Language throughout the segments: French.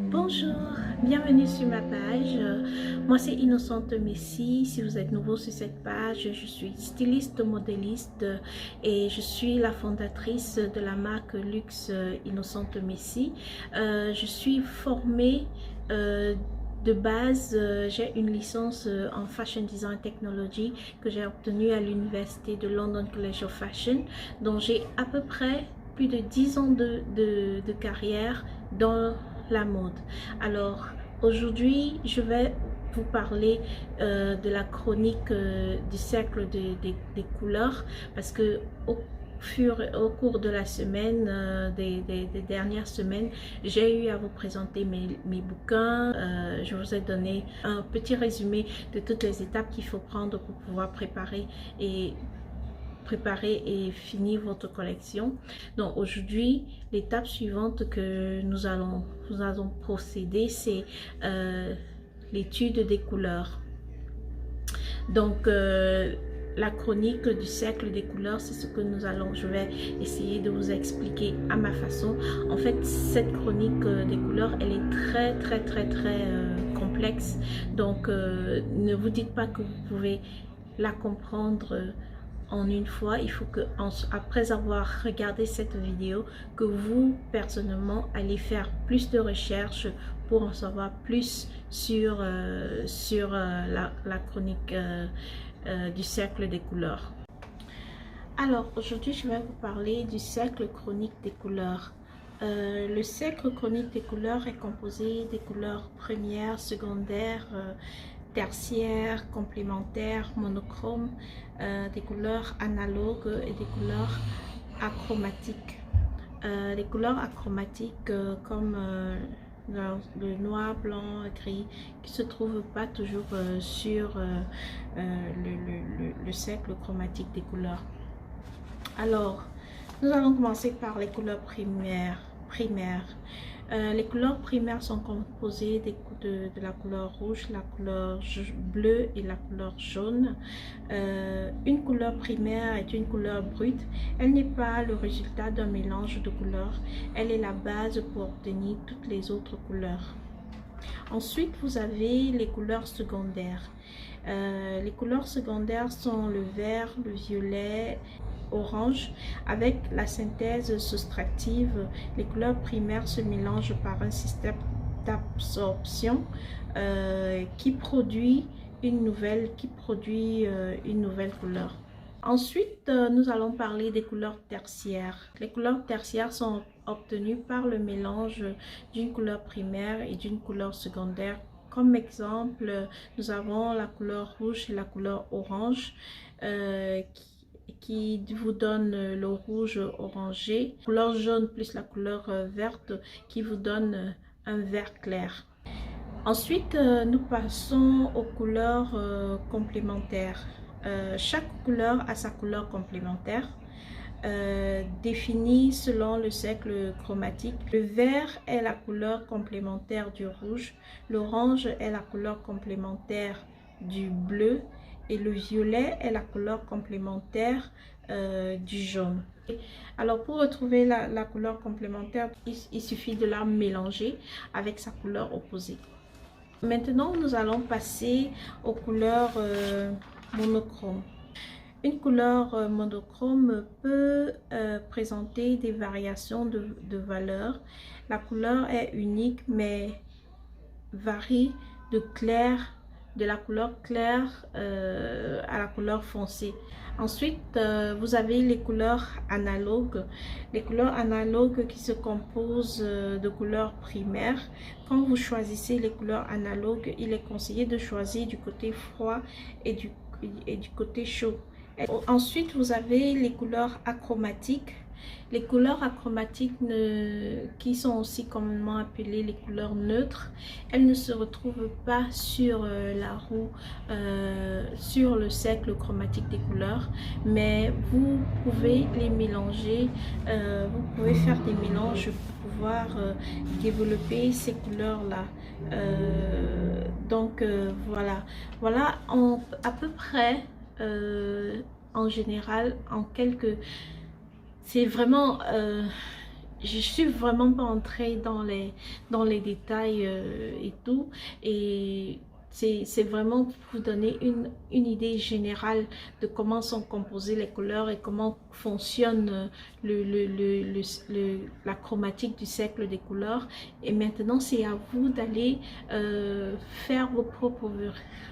Bonjour, bienvenue sur ma page. Moi c'est Innocente Messi. Si vous êtes nouveau sur cette page, je suis styliste modéliste et je suis la fondatrice de la marque luxe Innocente Messi. Je suis formée de base, j'ai une licence en Fashion Design Technology que j'ai obtenue à l'université de London College of Fashion, dont j'ai à peu près plus de 10 ans de carrière dans la mode. Alors aujourd'hui je vais vous parler de la chronique du cercle des couleurs, parce que au cours de la semaine, des dernières semaines, j'ai eu à vous présenter mes bouquins. Je vous ai donné un petit résumé de toutes les étapes qu'il faut prendre pour pouvoir préparer et finir votre collection. Donc aujourd'hui, l'étape suivante que nous allons procéder, c'est l'étude des couleurs. Donc la chronique du cercle des couleurs, c'est ce que je vais essayer de vous expliquer à ma façon. En fait, cette chronique des couleurs, elle est très complexe. Donc ne vous dites pas que vous pouvez la comprendre en une fois. Il faut que, après avoir regardé cette vidéo, que vous personnellement allez faire plus de recherches pour en savoir plus sur la chronique du cercle des couleurs. Alors aujourd'hui je vais vous parler du cercle chronique des couleurs. Le cercle chronique des couleurs est composé des couleurs premières, secondaires, tertiaires, complémentaires, monochromes, des couleurs analogues et des couleurs achromatiques. Les couleurs achromatiques comme le noir, blanc, gris, qui se trouvent pas toujours sur le cercle chromatique des couleurs. Alors, nous allons commencer par les couleurs primaires. Les couleurs primaires sont composées de la couleur rouge, la couleur bleue et la couleur jaune. Une couleur primaire est une couleur brute. Elle n'est pas le résultat d'un mélange de couleurs. Elle est la base pour obtenir toutes les autres couleurs. Ensuite, vous avez les couleurs secondaires. Les couleurs secondaires sont le vert, le violet, orange. Avec la synthèse soustractive, les couleurs primaires se mélangent par un système d'absorption qui produit une nouvelle couleur. Ensuite, nous allons parler des couleurs tertiaires. Les couleurs tertiaires sont obtenues par le mélange d'une couleur primaire et d'une couleur secondaire. Comme exemple, nous avons la couleur rouge et la couleur orange qui vous donne le rouge orangé. La couleur jaune plus la couleur verte qui vous donne un vert clair. Ensuite, nous passons aux couleurs complémentaires. Chaque couleur a sa couleur complémentaire définie selon le cercle chromatique. Le vert est la couleur complémentaire du rouge, l'orange est la couleur complémentaire du bleu et le violet est la couleur complémentaire du jaune. Alors pour retrouver la couleur complémentaire, il suffit de la mélanger avec sa couleur opposée. Maintenant, nous allons passer aux couleurs monochromes. Une couleur monochrome peut présenter des variations de valeur. La couleur est unique mais varie de la couleur claire à la couleur foncée. Ensuite, vous avez les couleurs analogues. Les couleurs analogues qui se composent de couleurs primaires. Quand vous choisissez les couleurs analogues, il est conseillé de choisir du côté froid et du côté chaud. Ensuite, vous avez les couleurs achromatiques. Les couleurs achromatiques qui sont aussi communément appelées les couleurs neutres, elles ne se retrouvent pas sur la roue, sur le cercle chromatique des couleurs, mais vous pouvez les mélanger, vous pouvez faire des mélanges pour pouvoir développer ces couleurs-là. Donc voilà à peu près en général, c'est vraiment je suis vraiment pas entrée dans les détails et tout. Et c'est vraiment pour vous donner une idée générale de comment sont composées les couleurs et comment fonctionne la chromatique du cercle des couleurs. Et maintenant, c'est à vous d'aller faire vos propres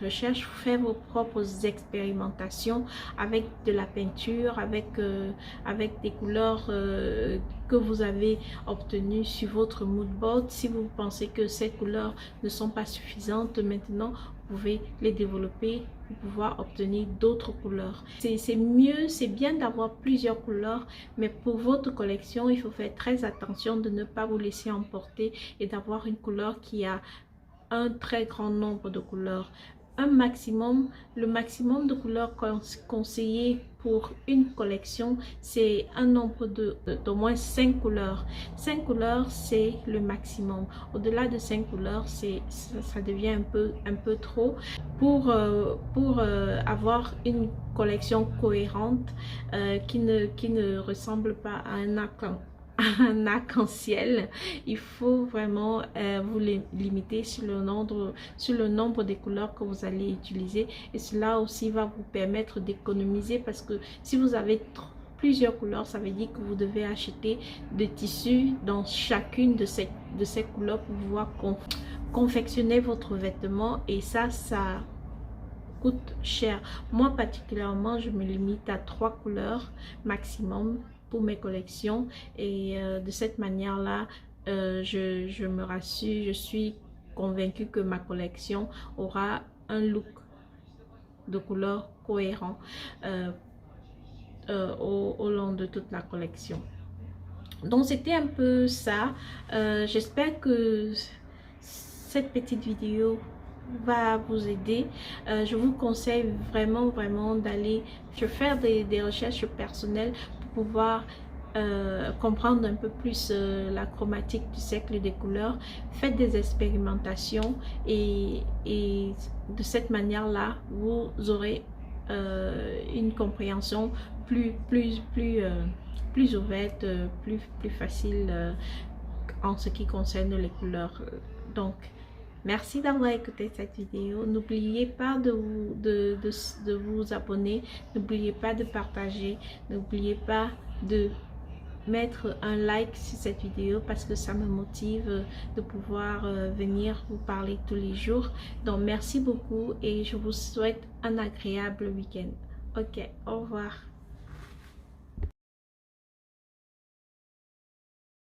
recherches, faire vos propres expérimentations avec de la peinture, avec des couleurs que vous avez obtenues sur votre mood board. Si vous pensez que ces couleurs ne sont pas suffisantes, maintenant vous pouvez les développer pour pouvoir obtenir d'autres couleurs. C'est mieux, c'est bien d'avoir plusieurs couleurs, mais pour votre collection, il faut faire très attention de ne pas vous laisser emporter et d'avoir une couleur qui a un très grand nombre de couleurs. Le maximum de couleurs conseillées pour une collection, c'est un nombre d'au moins 5 couleurs. 5 couleurs, c'est le maximum. Au-delà de 5 couleurs, ça devient un peu trop. Pour avoir une collection cohérente qui ne ressemble pas à un arc-en-ciel, il faut vraiment vous limiter sur le nombre de couleurs que vous allez utiliser, et cela aussi va vous permettre d'économiser, parce que si vous avez plusieurs couleurs, ça veut dire que vous devez acheter des tissus dans chacune de ces couleurs pour pouvoir confectionner votre vêtement, et ça coûte cher. Moi particulièrement, je me limite à 3 couleurs maximum pour mes collections, et de cette manière là je me rassure, je suis convaincue que ma collection aura un look de couleurs cohérent au long de toute la collection. Donc c'était un peu ça. J'espère que cette petite vidéo va vous aider. Je vous conseille vraiment d'aller faire des recherches personnelles pour pouvoir comprendre un peu plus la chromatique du cercle des couleurs. Faites des expérimentations, et de cette manière là vous aurez une compréhension plus ouverte, plus facile en ce qui concerne les couleurs. Donc merci d'avoir écouté cette vidéo. N'oubliez pas de vous abonner, n'oubliez pas de partager, n'oubliez pas de mettre un like sur cette vidéo, parce que ça me motive de pouvoir venir vous parler tous les jours. Donc merci beaucoup, et je vous souhaite un agréable week-end. Ok, au revoir.